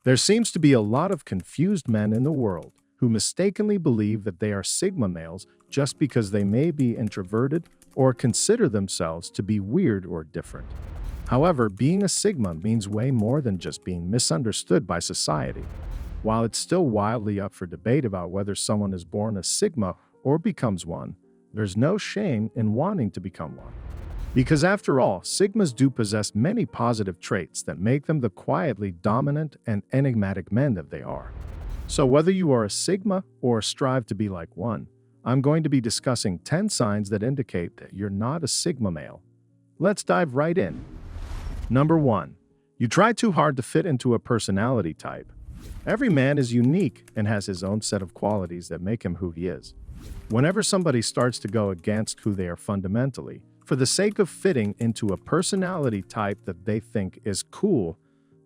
There seems to be a lot of confused men in the world who mistakenly believe that they are Sigma males just because they may be introverted or consider themselves to be weird or different. However, being a Sigma means way more than just being misunderstood by society. While it's still wildly up for debate about whether someone is born a Sigma or becomes one, there's no shame in wanting to become one. Because after all, Sigmas do possess many positive traits that make them the quietly dominant and enigmatic men that they are. So whether you are a Sigma or strive to be like one, I'm going to be discussing 10 signs that indicate that you're not a Sigma male. Let's dive right in. Number 1. You try too hard to fit into a personality type. Every man is unique and has his own set of qualities that make him who he is. Whenever somebody starts to go against who they are fundamentally, for the sake of fitting into a personality type that they think is cool,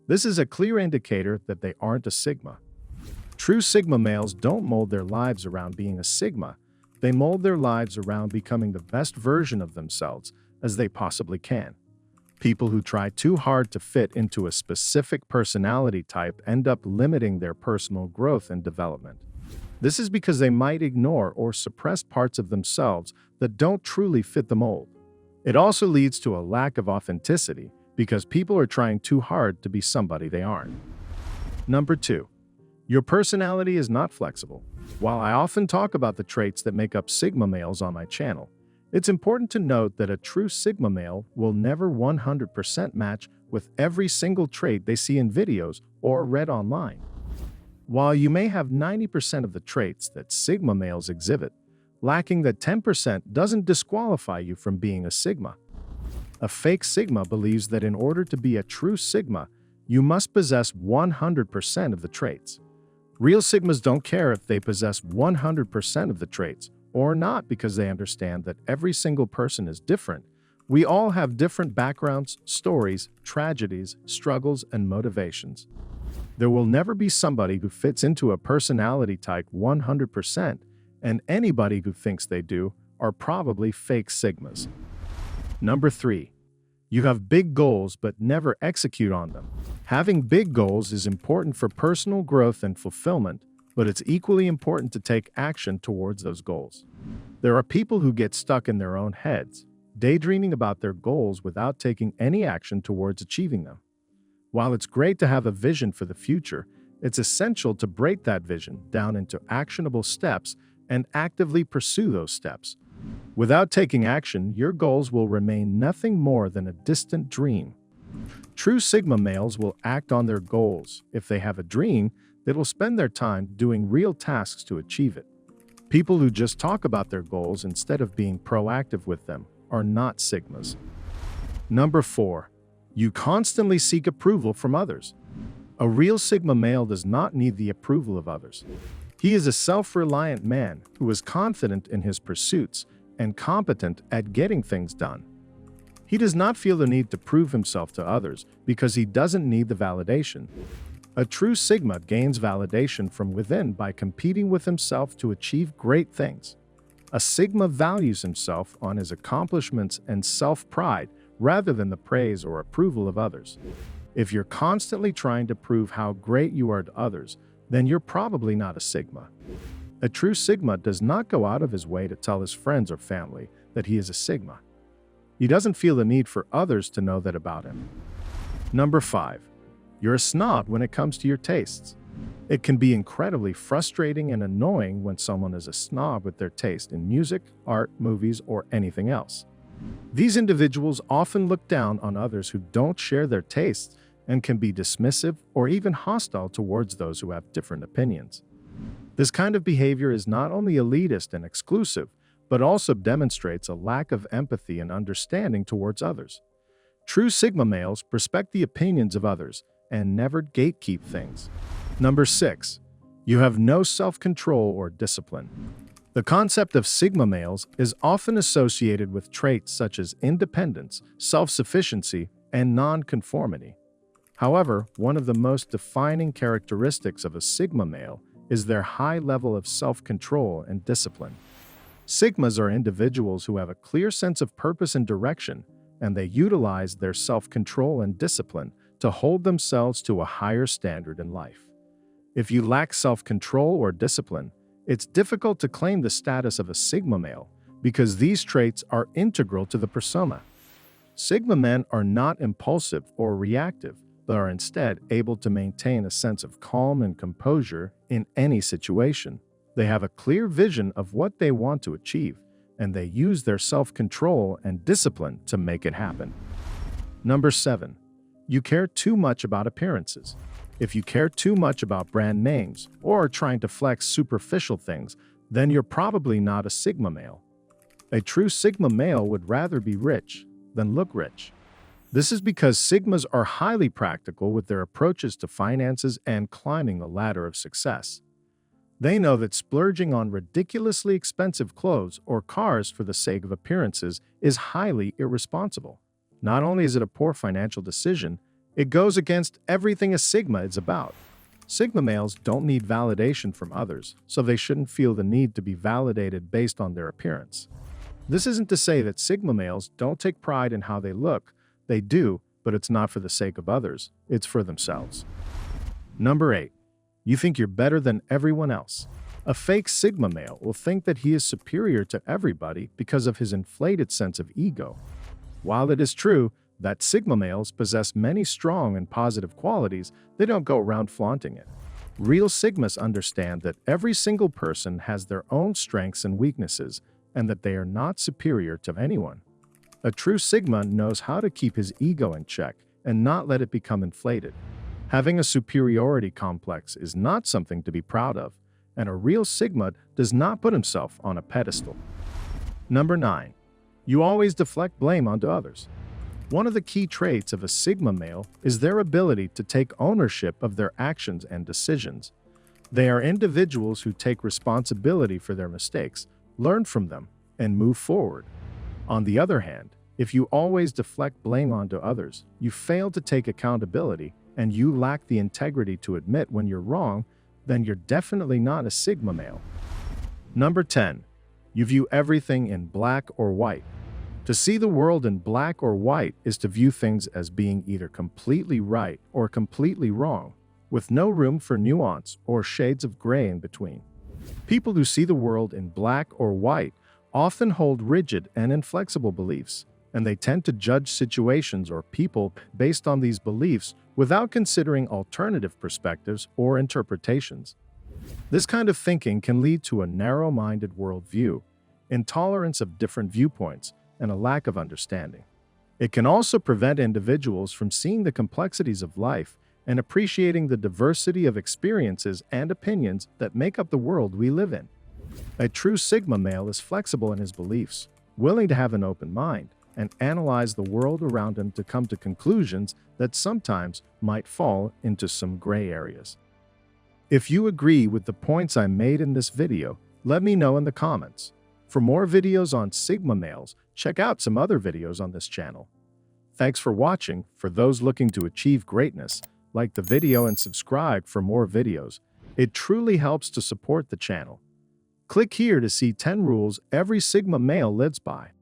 this is a clear indicator that they aren't a Sigma. True Sigma males don't mold their lives around being a Sigma. They mold their lives around becoming the best version of themselves as they possibly can. People who try too hard to fit into a specific personality type end up limiting their personal growth and development. This is because they might ignore or suppress parts of themselves that don't truly fit the mold. It also leads to a lack of authenticity because people are trying too hard to be somebody they aren't. Number 2. Your personality is not flexible. While I often talk about the traits that make up Sigma males on my channel, it's important to note that a true Sigma male will never 100% match with every single trait they see in videos or read online. While you may have 90% of the traits that Sigma males exhibit, lacking that 10% doesn't disqualify you from being a Sigma. A fake Sigma believes that in order to be a true Sigma, you must possess 100% of the traits. Real Sigmas don't care if they possess 100% of the traits or not because they understand that every single person is different. We all have different backgrounds, stories, tragedies, struggles, and motivations. There will never be somebody who fits into a personality type 100%, and anybody who thinks they do are probably fake Sigmas. Number 3. You have big goals but never execute on them. Having big goals is important for personal growth and fulfillment, but it's equally important to take action towards those goals. There are people who get stuck in their own heads, daydreaming about their goals without taking any action towards achieving them. While it's great to have a vision for the future, it's essential to break that vision down into actionable steps and actively pursue those steps. Without taking action, your goals will remain nothing more than a distant dream. True Sigma males will act on their goals. If they have a dream, they will spend their time doing real tasks to achieve it. People who just talk about their goals instead of being proactive with them are not Sigmas. Number 4. You constantly seek approval from others. A real Sigma male does not need the approval of others. He is a self-reliant man who is confident in his pursuits and competent at getting things done. He does not feel the need to prove himself to others because he doesn't need the validation. A true Sigma gains validation from within by competing with himself to achieve great things. A Sigma values himself on his accomplishments and self-pride rather than the praise or approval of others. If you're constantly trying to prove how great you are to others, then you're probably not a Sigma. A true Sigma does not go out of his way to tell his friends or family that he is a Sigma. He doesn't feel the need for others to know that about him. Number 5. You're a snob when it comes to your tastes. It can be incredibly frustrating and annoying when someone is a snob with their taste in music, art, movies, or anything else. These individuals often look down on others who don't share their tastes and can be dismissive or even hostile towards those who have different opinions. This kind of behavior is not only elitist and exclusive, but also demonstrates a lack of empathy and understanding towards others. True Sigma males respect the opinions of others and never gatekeep things. Number 6. You have no self-control or discipline. The concept of Sigma males is often associated with traits such as independence, self-sufficiency, and non-conformity. However, one of the most defining characteristics of a Sigma male is their high level of self-control and discipline. Sigmas are individuals who have a clear sense of purpose and direction, and they utilize their self-control and discipline to hold themselves to a higher standard in life. If you lack self-control or discipline, it's difficult to claim the status of a Sigma male because these traits are integral to the persona. Sigma men are not impulsive or reactive, but are instead able to maintain a sense of calm and composure in any situation. They have a clear vision of what they want to achieve, and they use their self-control and discipline to make it happen. Number 7. You care too much about appearances. If you care too much about brand names or are trying to flex superficial things, then you're probably not a Sigma male. A true Sigma male would rather be rich than look rich. This is because Sigmas are highly practical with their approaches to finances and climbing the ladder of success. They know that splurging on ridiculously expensive clothes or cars for the sake of appearances is highly irresponsible. Not only is it a poor financial decision, it goes against everything a Sigma is about. Sigma males don't need validation from others, so they shouldn't feel the need to be validated based on their appearance. This isn't to say that Sigma males don't take pride in how they look. They do, but it's not for the sake of others, it's for themselves. Number 8. You think you're better than everyone else. A fake Sigma male will think that he is superior to everybody because of his inflated sense of ego. While it is true that Sigma males possess many strong and positive qualities, they don't go around flaunting it. Real Sigmas understand that every single person has their own strengths and weaknesses, and that they are not superior to anyone. A true Sigma knows how to keep his ego in check and not let it become inflated. Having a superiority complex is not something to be proud of, and a real Sigma does not put himself on a pedestal. Number 9. You always deflect blame onto others. One of the key traits of a Sigma male is their ability to take ownership of their actions and decisions. They are individuals who take responsibility for their mistakes, learn from them, and move forward. On the other hand, if you always deflect blame onto others, you fail to take accountability, and you lack the integrity to admit when you're wrong, then you're definitely not a Sigma male. Number 10. You view everything in black or white. To see the world in black or white is to view things as being either completely right or completely wrong, with no room for nuance or shades of gray in between. People who see the world in black or white often hold rigid and inflexible beliefs, and they tend to judge situations or people based on these beliefs without considering alternative perspectives or interpretations. This kind of thinking can lead to a narrow-minded worldview, intolerance of different viewpoints, and a lack of understanding. It can also prevent individuals from seeing the complexities of life and appreciating the diversity of experiences and opinions that make up the world we live in. A true Sigma male is flexible in his beliefs, willing to have an open mind, and analyze the world around him to come to conclusions that sometimes might fall into some gray areas. If you agree with the points I made in this video, let me know in the comments. For more videos on Sigma males, check out some other videos on this channel. Thanks for watching. For those looking to achieve greatness, like the video and subscribe for more videos. It truly helps to support the channel. Click here to see 10 rules every Sigma male lives by.